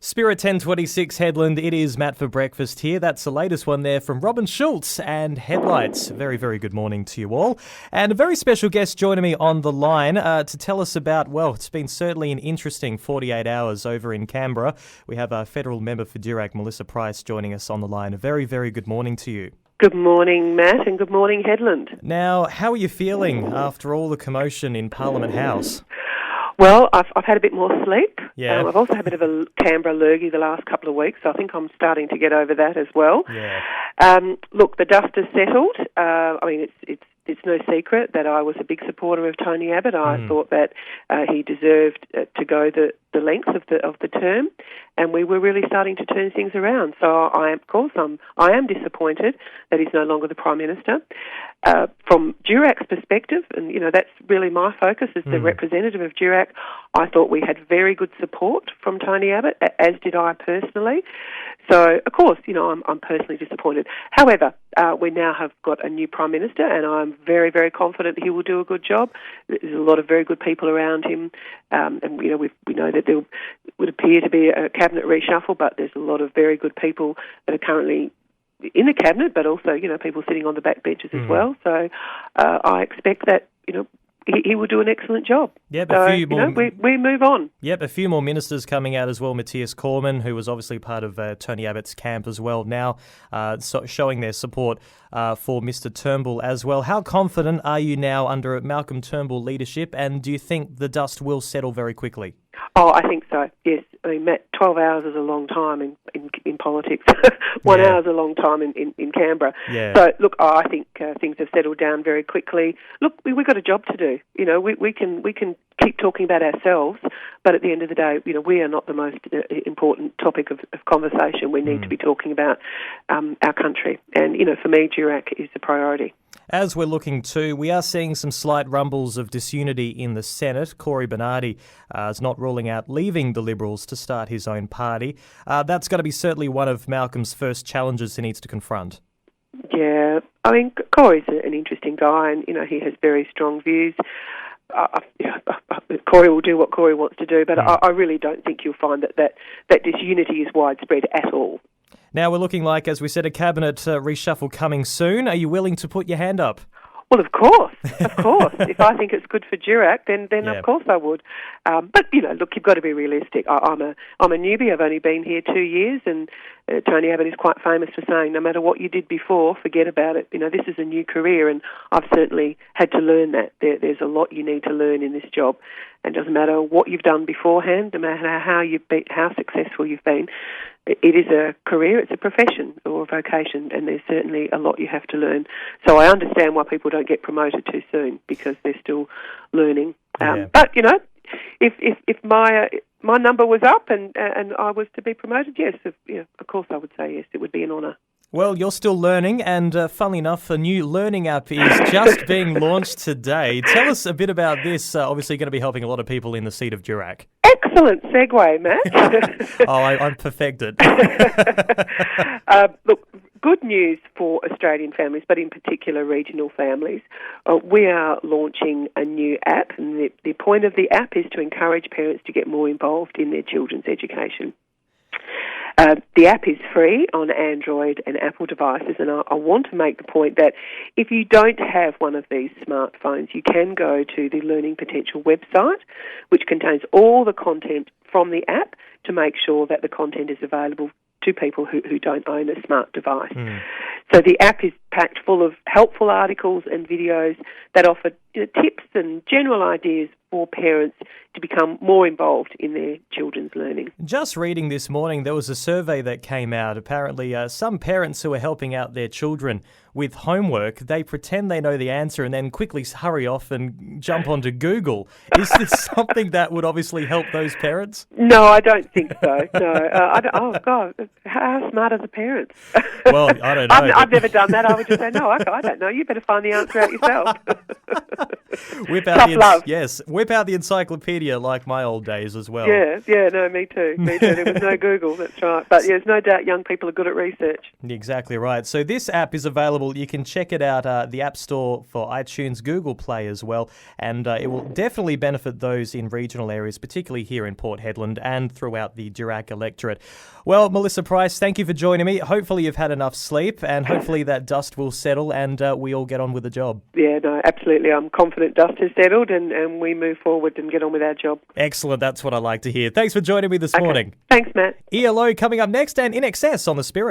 Spirit 1026 Headland, it is Matt for breakfast here. That's the latest one there from Robin Schultz and Headlights. Very, very good morning to you all. And a very special guest joining me on the line to tell us about, well, it's been certainly an interesting 48 hours over in Canberra. We have a federal member for Durack, Melissa Price, joining us on the line. A very, very good morning to you. Good morning, Matt, and good morning, Headland. Now, how are you feeling after all the commotion in Parliament House? Well, I've had a bit more sleep. Yeah. I've also had a bit of a Canberra lurgy the last couple of weeks, so I think I'm starting to get over that as well. Yeah. Look, the dust has settled. It's no secret that I was a big supporter of Tony Abbott. I thought that he deserved to go the length of the term, and we were really starting to turn things around. So I am disappointed that he's no longer the Prime Minister. From Durack's perspective, and that's really my focus as the representative of Durack, I thought we had very good support from Tony Abbott, as did I personally. So, of course, I'm personally disappointed. However, we now have got a new Prime Minister, and I'm very, very confident he will do a good job. There's a lot of very good people around him, and we know that there would appear to be a cabinet reshuffle, but there's a lot of very good people that are currently in the cabinet, but also people sitting on the back benches as well. So I expect that he will do an excellent job. Yep, so, a few more. We move on. Yep, a few more ministers coming out as well. Matthias Cormann, who was obviously part of Tony Abbott's camp as well, now showing their support for Mr Turnbull as well. How confident are you now under Malcolm Turnbull leadership, and do you think the dust will settle very quickly? Oh, I think so, yes. I mean, Matt, 12 hours is a long time in politics. 1 hour is a long time in Canberra. Yeah. So, look, I think things have settled down very quickly. Look, we've got a job to do. We can keep talking about ourselves, but at the end of the day, we are not the most important topic of conversation. We need to be talking about our country. And, for me, Durack is the priority. As we're looking to, we are seeing some slight rumbles of disunity in the Senate. Cory Bernardi is not ruling out leaving the Liberals to start his own party. That's going to be certainly one of Malcolm's first challenges he needs to confront. Yeah, I mean, Cory's an interesting guy, and, he has very strong views. Cory will do what Cory wants to do, but I really don't think you'll find that disunity is widespread at all. Now we're looking like, as we said, a cabinet reshuffle coming soon. Are you willing to put your hand up? Well, of course. If I think it's good for Durack, then of course I would. But look, you've got to be realistic. I'm a newbie. I've only been here 2 years, and Tony Abbott is quite famous for saying, no matter what you did before, forget about it. This is a new career, and I've certainly had to learn that. There's a lot you need to learn in this job, and it doesn't matter what you've done beforehand, no matter how successful you've been. It is a career, it's a profession or a vocation, and there's certainly a lot you have to learn. So I understand why people don't get promoted too soon, because they're still learning. But, if my number was up and I was to be promoted, yes, of course I would say yes. It would be an honour. Well, you're still learning, and funnily enough, a new learning app is just being launched today. Tell us a bit about this. Obviously going to be helping a lot of people in the seat of Durack. Excellent segue, Matt. I'm perfected. Look, good news for Australian families, but in particular regional families. We are launching a new app, and the point of the app is to encourage parents to get more involved in their children's education. The app is free on Android and Apple devices, and I want to make the point that if you don't have one of these smartphones, you can go to the Learning Potential website, which contains all the content from the app to make sure that the content is available to people who don't own a smart device. So the app is packed full of helpful articles and videos that offer tips and general ideas for parents to become more involved in their children's learning. Just reading this morning, there was a survey that came out. Apparently, some parents who are helping out their children with homework, they pretend they know the answer and then quickly hurry off and jump onto Google. Is this something that would obviously help those parents? No, I don't think so. No. Oh, God, how smart are the parents? Well, I don't know. I've never done that. I would just say, no, I don't know. You better find the answer out yourself. Whip out the encyclopedia like my old days as well. Yeah, no, me too. There was no Google, that's right. But there's no doubt young people are good at research. Exactly right. So this app is available available. You can check it out, the App Store for iTunes, Google Play as well, and it will definitely benefit those in regional areas, particularly here in Port Hedland and throughout the Durack electorate. Well, Melissa Price, thank you for joining me. Hopefully you've had enough sleep, and hopefully that dust will settle and we all get on with the job. Yeah, no, absolutely. I'm confident dust has settled and we move forward and get on with our job. Excellent. That's what I like to hear. Thanks for joining me this morning. Thanks, Matt. ELO coming up next and In Excess on The Spirit.